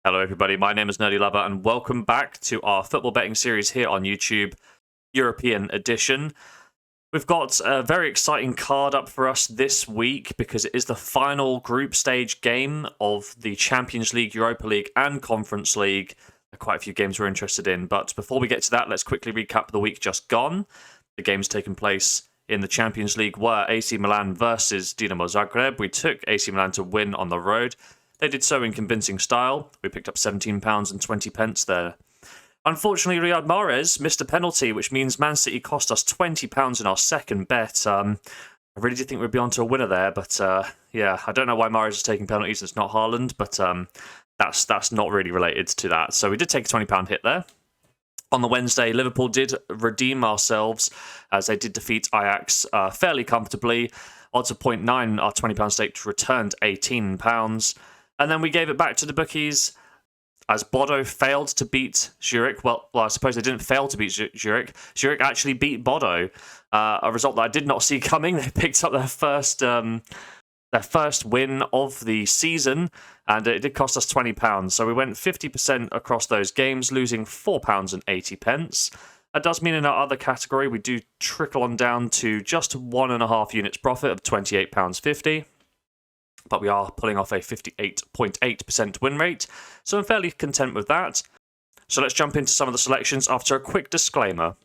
Hello everybody, my name is Nerdy Lover and welcome back to our football betting series here on YouTube, European edition. We've got a very exciting card up for us this week because it is the final group stage game of the Champions League, Europa League and Conference League. Quite a few games we're interested in, but before we get to that, let's quickly recap the week just gone. The games taking place in the Champions League were AC Milan versus Dinamo Zagreb. We took AC Milan to win on the road. They did so in convincing style. We picked up £17.20 there. Unfortunately, Riyad Mahrez missed a penalty, which means Man City cost us £20 in our second bet. I really did think we'd be on to a winner there, but yeah, I don't know why Mahrez is taking penalties. It's not Haaland, but that's not really related to that. So we did take a £20 hit there. On the Wednesday, Liverpool did redeem ourselves as they did defeat Ajax fairly comfortably. Odds of 0.9, our £20 stake returned £18. And then we gave it back to the bookies as Bodo failed to beat Zurich. Well, I suppose they didn't fail to beat Zurich. Zurich actually beat Bodo, a result that I did not see coming. They picked up their first win of the season, and it did cost us £20. So we went 50% across those games, losing £4.80. That does mean in our other category, we do trickle on down to just 1.5 units profit of £28.50. But we are pulling off a 58.8% win rate, so I'm fairly content with that. So let's jump into some of the selections after a quick disclaimer.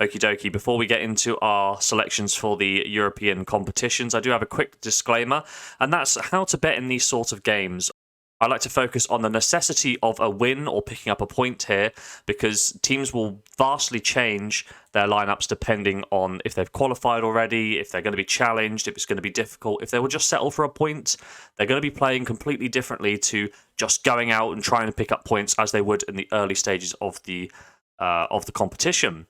Okie dokie, before we get into our selections for the European competitions, I do have a quick disclaimer, and that's how to bet in these sort of games. I like to focus on the necessity of a win or picking up a point here because teams will vastly change their lineups depending on if they've qualified already, if they're going to be challenged, if it's going to be difficult. If they will just settle for a point, they're going to be playing completely differently to just going out and trying to pick up points as they would in the early stages of the competition.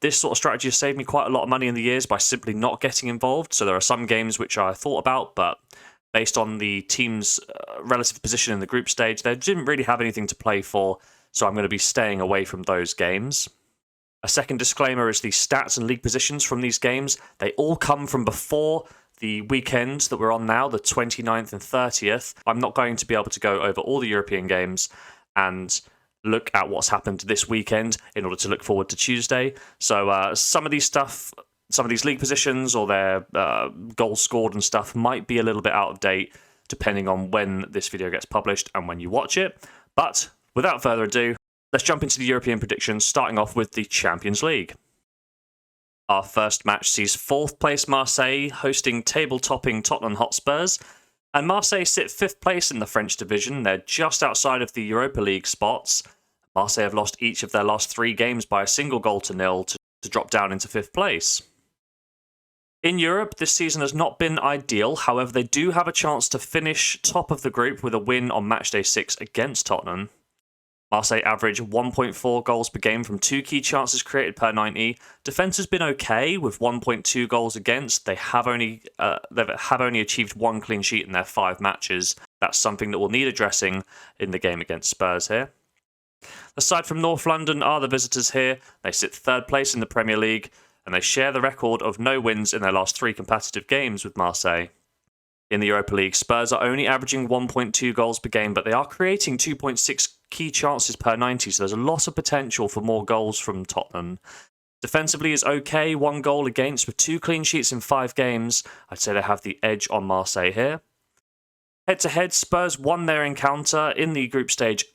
This sort of strategy has saved me quite a lot of money in the years by simply not getting involved. So there are some games which I thought about, but based on the team's relative position in the group stage, they didn't really have anything to play for, so I'm going to be staying away from those games. A second disclaimer is the stats and league positions from these games. They all come from before the weekend that we're on now, the 29th and 30th. I'm not going to be able to go over all the European games and look at what's happened this weekend in order to look forward to Tuesday. So some of these league positions or their goals scored and stuff might be a little bit out of date depending on when this video gets published and when you watch it. But without further ado, let's jump into the European predictions, starting off with the Champions League. Our first match sees 4th place Marseille hosting table-topping Tottenham Hotspurs. And Marseille sit 5th place in the French division. They're just outside of the Europa League spots. Marseille have lost each of their last 3 games by a single goal to nil to drop down into 5th place. In Europe, this season has not been ideal. However, they do have a chance to finish top of the group with a win on matchday 6 against Tottenham. Marseille average 1.4 goals per game from 2 key chances created per 90. Defence has been okay with 1.2 goals against. They have only achieved 1 clean sheet in their 5 matches. That's something that will need addressing in the game against Spurs here. Aside from North London are the visitors here. They sit 3rd place in the Premier League, and they share the record of no wins in their last 3 competitive games with Marseille. In the Europa League, Spurs are only averaging 1.2 goals per game, but they are creating 2.6 key chances per 90, so there's a lot of potential for more goals from Tottenham. Defensively is okay, 1 goal against with 2 clean sheets in 5 games. I'd say they have the edge on Marseille here. Head-to-head, Spurs won their encounter in the group stage,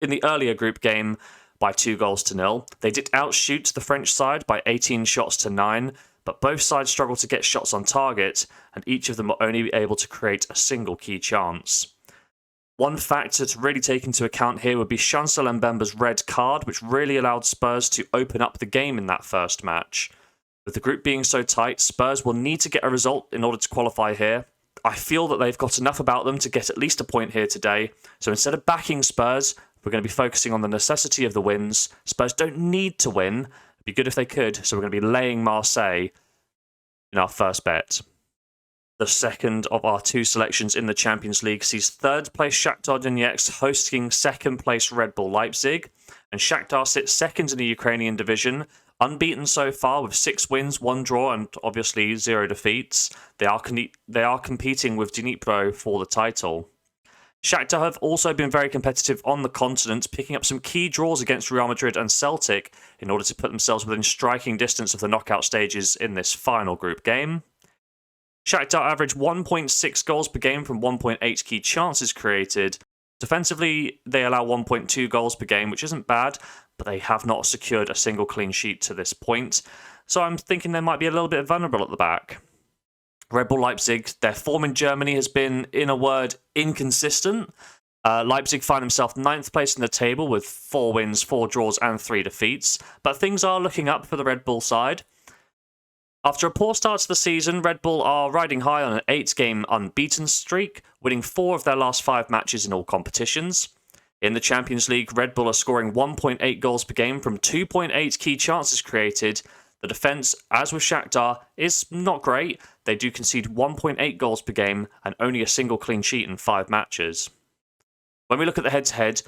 in the earlier group game, by 2-0. They did outshoot the French side by 18 shots to 9, but both sides struggled to get shots on target, and each of them were only able to create a single key chance. One factor to really take into account here would be Chancel Mbemba's red card, which really allowed Spurs to open up the game in that first match. With the group being so tight, Spurs will need to get a result in order to qualify here. I feel that they've got enough about them to get at least a point here today, so instead of backing Spurs, we're going to be focusing on the necessity of the wins. Spurs don't need to win. It'd be good if they could, so we're going to be laying Marseille in our first bet. The second of our 2 selections in the Champions League sees 3rd place Shakhtar Donetsk hosting 2nd place Red Bull Leipzig, and Shakhtar sits 2nd in the Ukrainian division, unbeaten so far with 6 wins, 1 draw, and obviously 0 defeats. They are competing with Dnipro for the title. Shakhtar have also been very competitive on the continent, picking up some key draws against Real Madrid and Celtic in order to put themselves within striking distance of the knockout stages in this final group game. Shakhtar average 1.6 goals per game from 1.8 key chances created. Defensively, they allow 1.2 goals per game, which isn't bad, but they have not secured a single clean sheet to this point, so I'm thinking they might be a little bit vulnerable at the back. Red Bull Leipzig, their form in Germany has been, in a word, inconsistent. Leipzig find themselves 9th place in the table with 4 wins, 4 draws and 3 defeats, but things are looking up for the Red Bull side. After a poor start to the season, Red Bull are riding high on an 8-game unbeaten streak, winning 4 of their last 5 matches in all competitions. In the Champions League, Red Bull are scoring 1.8 goals per game from 2.8 key chances created. The defence, as with Shakhtar, is not great. They do concede 1.8 goals per game and only a single clean sheet in 5 matches. When we look at the head-to-head,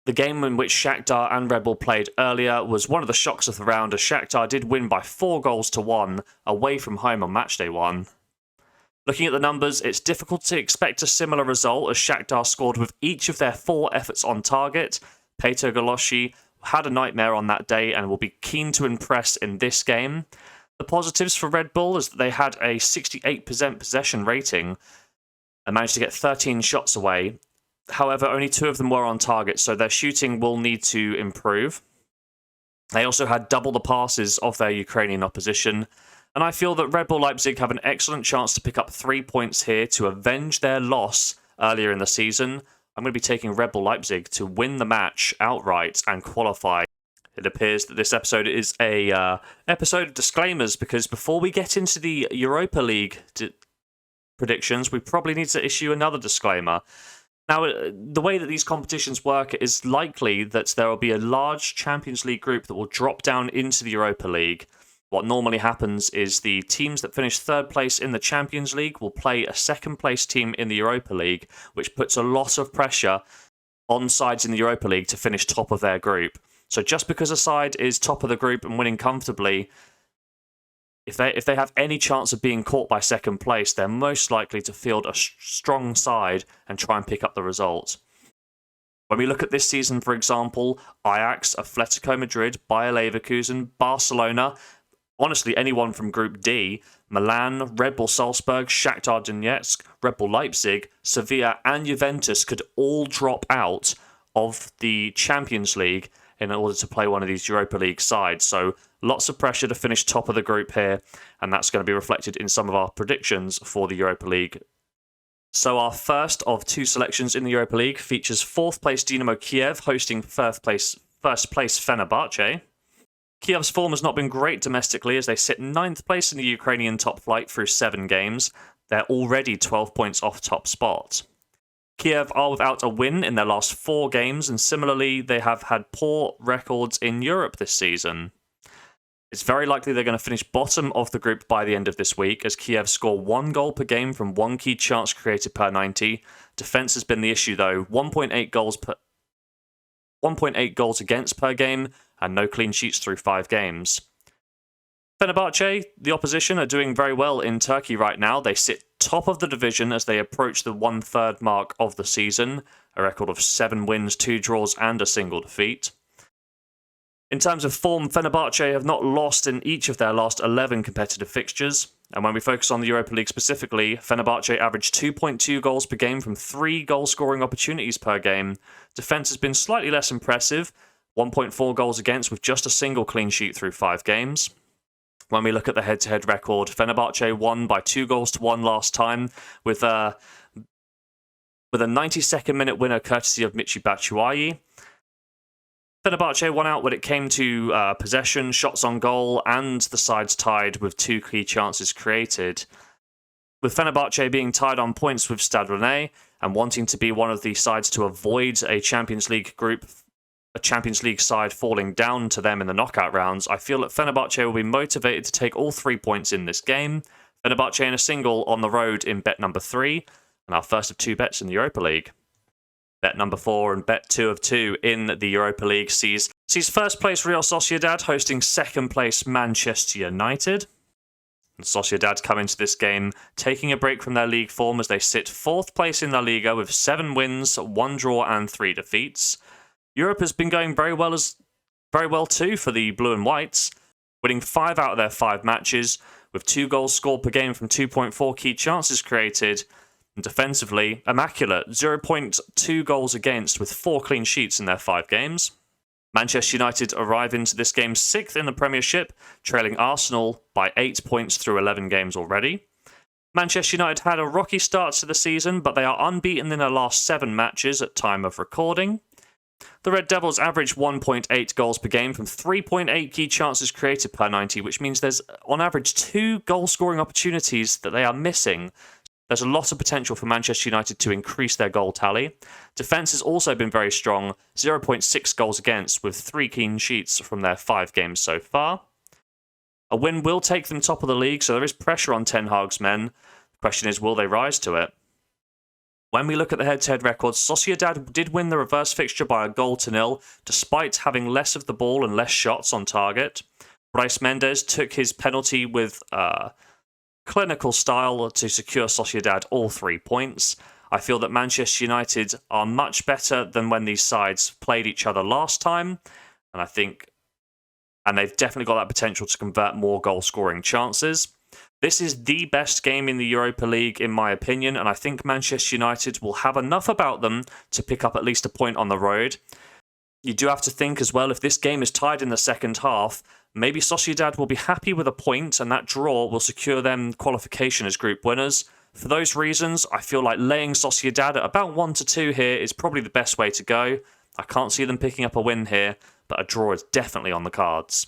the game in which Shakhtar and Red Bull played earlier was one of the shocks of the round, as Shakhtar did win by 4-1 away from home on matchday 1. Looking at the numbers, it's difficult to expect a similar result, as Shakhtar scored with each of their 4 efforts on target. Peter Galoshi had a nightmare on that day and will be keen to impress in this game. The positives for Red Bull is that they had a 68% possession rating and managed to get 13 shots away. However, only 2 of them were on target, so their shooting will need to improve. They also had double the passes of their Ukrainian opposition, and I feel that Red Bull Leipzig have an excellent chance to pick up 3 points here to avenge their loss earlier in the season. I'm going to be taking Red Bull Leipzig to win the match outright and qualify. It appears that this episode is a episode of disclaimers, because before we get into the Europa League predictions, we probably need to issue another disclaimer. Now, the way that these competitions work is likely that there will be a large Champions League group that will drop down into the Europa League. What normally happens is the teams that finish 3rd place in the Champions League will play a 2nd place team in the Europa League, which puts a lot of pressure on sides in the Europa League to finish top of their group. So just because a side is top of the group and winning comfortably, if they have any chance of being caught by 2nd place, they're most likely to field a strong side and try and pick up the result. When we look at this season, for example, Ajax, Atletico Madrid, Bayer Leverkusen, Barcelona, honestly anyone from Group D, Milan, Red Bull Salzburg, Shakhtar Donetsk, Red Bull Leipzig, Sevilla and Juventus could all drop out of the Champions League in order to play one of these Europa League sides. So lots of pressure to finish top of the group here, and that's going to be reflected in some of our predictions for the Europa League. So our first of 2 selections in the Europa League features 4th place Dynamo Kiev hosting first place Fenerbahce. Kiev's form has not been great domestically, as they sit 9th place in the Ukrainian top flight through 7 games. They're already 12 points off top spot. Kiev are without a win in their last 4 games, and similarly, they have had poor records in Europe this season. It's very likely they're going to finish bottom of the group by the end of this week, as Kiev score 1 goal per game from 1 key chance created per 90. Defence has been the issue though, 1.8 goals against per game, and no clean sheets through 5 games. Fenerbahce, the opposition, are doing very well in Turkey right now. They sit top of the division as they approach the 1/3 mark of the season, a record of 7 wins, 2 draws and a single defeat. In terms of form, Fenerbahce have not lost in each of their last 11 competitive fixtures, and when we focus on the Europa League specifically, Fenerbahce averaged 2.2 goals per game from 3 goal-scoring opportunities per game. Defence has been slightly less impressive, 1.4 goals against with just a single clean sheet through 5 games. When we look at the head-to-head record, Fenerbahce won by 2-1 last time, with a 92nd minute winner courtesy of Michy Batshuayi. Fenerbahce won out when it came to possession, shots on goal, and the sides tied with 2 key chances created. With Fenerbahce being tied on points with Stade Rennais and wanting to be one of the sides to avoid a Champions League side falling down to them in the knockout rounds, I feel that Fenerbahce will be motivated to take all 3 points in this game. Fenerbahce in a single on the road in bet number 3, and our first of 2 bets in the Europa League. Bet number 4 and bet 2 of 2 in the Europa League sees first place Real Sociedad hosting second place Manchester United. And Sociedad come into this game taking a break from their league form as they sit 4th place in La Liga with 7 wins, 1 draw and 3 defeats. Europe has been going very well too for the Blue and Whites, winning 5 out of their 5 matches, with 2 goals scored per game from 2.4 key chances created, and defensively, immaculate, 0.2 goals against with 4 clean sheets in their 5 games. Manchester United arrive into this game 6th in the Premiership, trailing Arsenal by 8 points through 11 games already. Manchester United had a rocky start to the season, but they are unbeaten in their last 7 matches at time of recording. The Red Devils average 1.8 goals per game from 3.8 key chances created per 90, which means there's on average 2 goal-scoring opportunities that they are missing. There's a lot of potential for Manchester United to increase their goal tally. Defence has also been very strong, 0.6 goals against, with 3 clean sheets from their 5 games so far. A win will take them top of the league, so there is pressure on Ten Hag's men. The question is, will they rise to it? When we look at the head-to-head records, Sociedad did win the reverse fixture by a 1-0, despite having less of the ball and less shots on target. Brais Mendes took his penalty with clinical style to secure Sociedad all 3 points. I feel that Manchester United are much better than when these sides played each other last time, and they've definitely got that potential to convert more goal-scoring chances. This is the best game in the Europa League, in my opinion, and I think Manchester United will have enough about them to pick up at least a point on the road. You do have to think as well, if this game is tied in the second half, maybe Sociedad will be happy with a point, and that draw will secure them qualification as group winners. For those reasons, I feel like laying Sociedad at about 1-2 here is probably the best way to go. I can't see them picking up a win here, but a draw is definitely on the cards.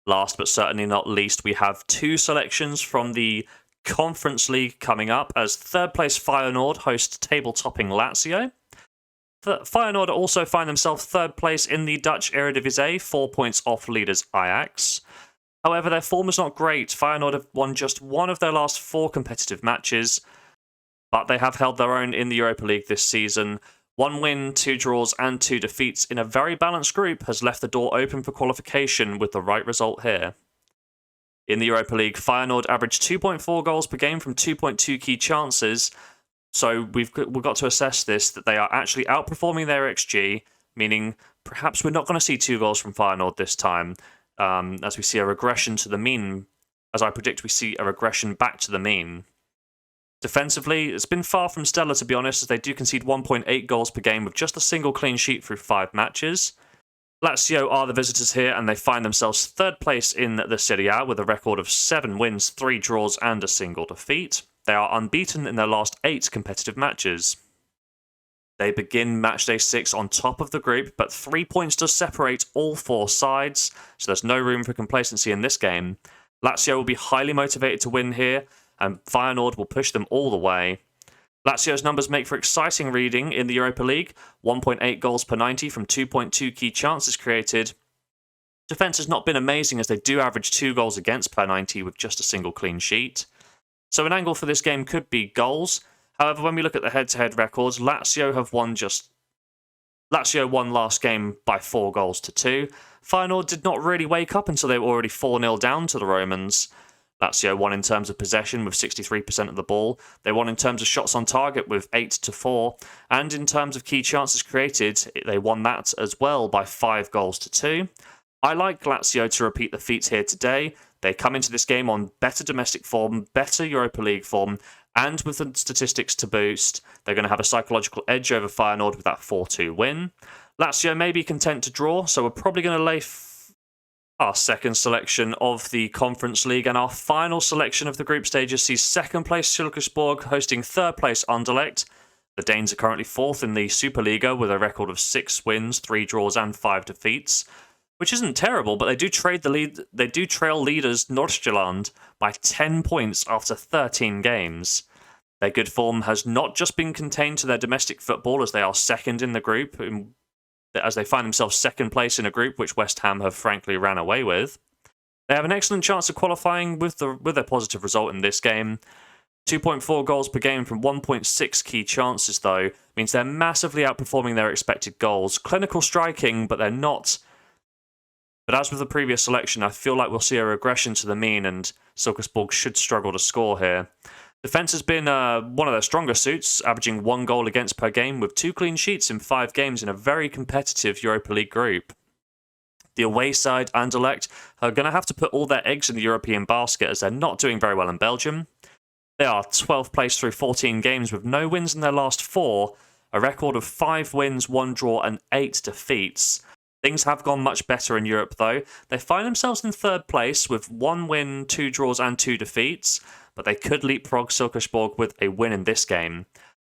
Last but certainly not least, we have 2 selections from the Conference League coming up as 3rd place Feyenoord host table-topping Lazio. Feyenoord also find themselves 3rd place in the Dutch Eredivisie, 4 points off leaders Ajax. However, their form is not great. Feyenoord have won just 1 of their last 4 competitive matches, but they have held their own in the Europa League this season. 1 win, 2 draws and 2 defeats in a very balanced group has left the door open for qualification with the right result here. In the Europa League, Feyenoord averaged 2.4 goals per game from 2.2 key chances, so we've got to assess this, that they are actually outperforming their XG, meaning perhaps we're not going to see 2 goals from Feyenoord this time, as we see a regression to the mean. As I predict, we see a regression back to the mean. Defensively, it's been far from stellar, to be honest, as they do concede 1.8 goals per game with just a single clean sheet through 5 matches. Lazio are the visitors here, and they find themselves 3rd place in the Serie A with a record of 7 wins, 3 draws and a single defeat. They are unbeaten in their last 8 competitive matches. They begin matchday 6 on top of the group, but 3 points does separate all 4 sides, so there's no room for complacency in this game. Lazio will be highly motivated to win here, and Feyenoord will push them all the way. Lazio's numbers make for exciting reading in the Europa League, 1.8 goals per 90 from 2.2 key chances created. Defence has not been amazing as they do average 2 goals against per 90 with just a single clean sheet. So an angle for this game could be goals. However, when we look at the head-to-head records, Lazio won last game by 4 goals to 2. Feyenoord did not really wake up until they were already 4-0 down to the Romans. Lazio won in terms of possession with 63% of the ball. They won in terms of shots on target with 8-4. And in terms of key chances created, they won that as well by 5 goals to 2. I like Lazio to repeat the feats here today. They come into this game on better domestic form, better Europa League form, and with the statistics to boost, they're going to have a psychological edge over Feyenoord with that 4-2 win. Lazio may be content to draw, so we're probably going to lay our second selection of the Conference League, and our final selection of the group stages sees 2nd place Silkeborg hosting 3rd place Anderlecht. The Danes are currently 4th in the Superliga with a record of 6 wins, 3 draws and 5 defeats, which isn't terrible, but they do trail leaders Nordsjælland by 10 points after 13 games. Their good form has not just been contained to their domestic football, as they are 2nd in the group, as they find themselves 2nd place in a group which West Ham have frankly ran away with. They have an excellent chance of qualifying with their positive result in this game. 2.4 goals per game from 1.6 key chances, though, means they're massively outperforming their expected goals. Clinical striking, but they're not But as with the previous selection, I feel like we'll see a regression to the mean, and Silkeborg should struggle to score here. Defence has been one of their stronger suits, averaging 1 goal against per game, with 2 clean sheets in 5 games in a very competitive Europa League group. The away side, Anderlecht, are going to have to put all their eggs in the European basket as they're not doing very well in Belgium. They are 12th place through 14 games with no wins in their last 4, a record of 5 wins, 1 draw and 8 defeats. Things have gone much better in Europe though. They find themselves in 3rd place with 1 win, 2 draws and 2 defeats, but they could leapfrog Silkeborg with a win in this game.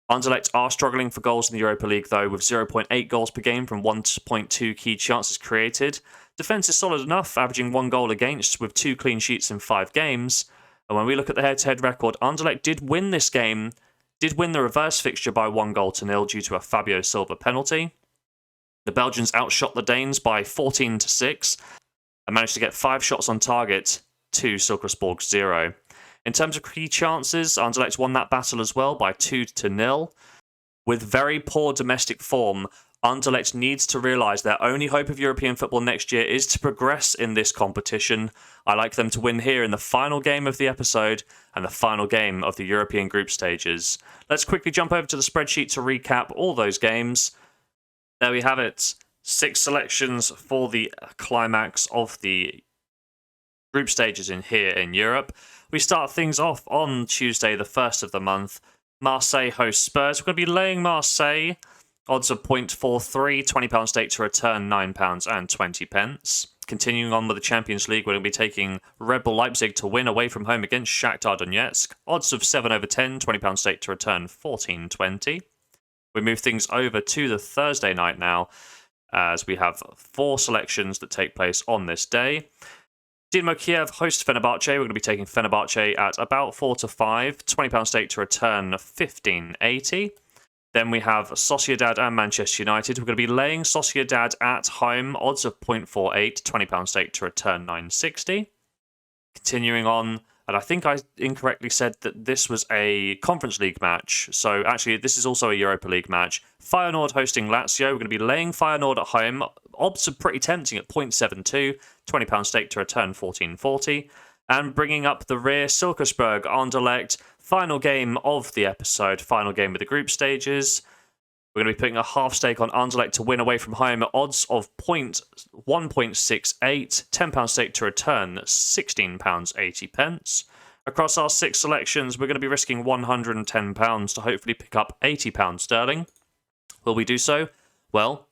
Anderlecht are struggling for goals in the Europa League though, with 0.8 goals per game from 1.2 key chances created. Defence is solid enough, averaging 1 goal against with 2 clean sheets in 5 games. And when we look at the head-to-head record, Anderlecht did win this game, did win the reverse fixture by 1-0 due to a Fabio Silva penalty. The Belgians outshot the Danes by 14-6 and managed to get 5 shots on target to Silkeborg's 0. In terms of key chances, Anderlecht won that battle as well by 2-0. With very poor domestic form, Anderlecht needs to realise their only hope of European football next year is to progress in this competition. I like them to win here in the final game of the episode and the final game of the European group stages. Let's quickly jump over to the spreadsheet to recap all those games. There we have it. 6 selections for the climax of the group stages in here in Europe. We start things off on Tuesday, the 1st of the month. Marseille hosts Spurs. We're going to be laying Marseille. Odds of 0.43, £20 stake to return, £9.20. Continuing on with the Champions League, we're going to be taking Red Bull Leipzig to win away from home against Shakhtar Donetsk. Odds of 7/10, £20 stake to return, £14.20. We move things over to the Thursday night now, as we have 4 selections that take place on this day. Dinamo Kiev host Fenerbahce. We're going to be taking Fenerbahce at about 4-5, £20 stake to return, £15.80. Then we have Sociedad and Manchester United. We're going to be laying Sociedad at home. Odds of 0.48, £20 stake to return, £9.60. Continuing on, and I think I incorrectly said that this was a Conference League match. So actually, this is also a Europa League match. Feyenoord hosting Lazio. We're going to be laying Feyenoord at home. Odds are pretty tempting at 0.72, £20 stake to return, £14.40. And bringing up the rear, Silkeborg, Anderlecht. Final game of the episode, final game of the group stages. We're going to be putting a half stake on Anderlecht to win away from home at odds of 1.68, £10 stake to return, £16.80. Across our 6 selections, we're going to be risking £110 to hopefully pick up £80 sterling. Will we do so? Well,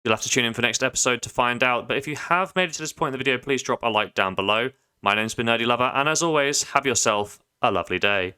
you'll have to tune in for next episode to find out. But if you have made it to this point in the video, please drop a like down below. My name's been Nerdy Lover, and as always, have yourself a lovely day.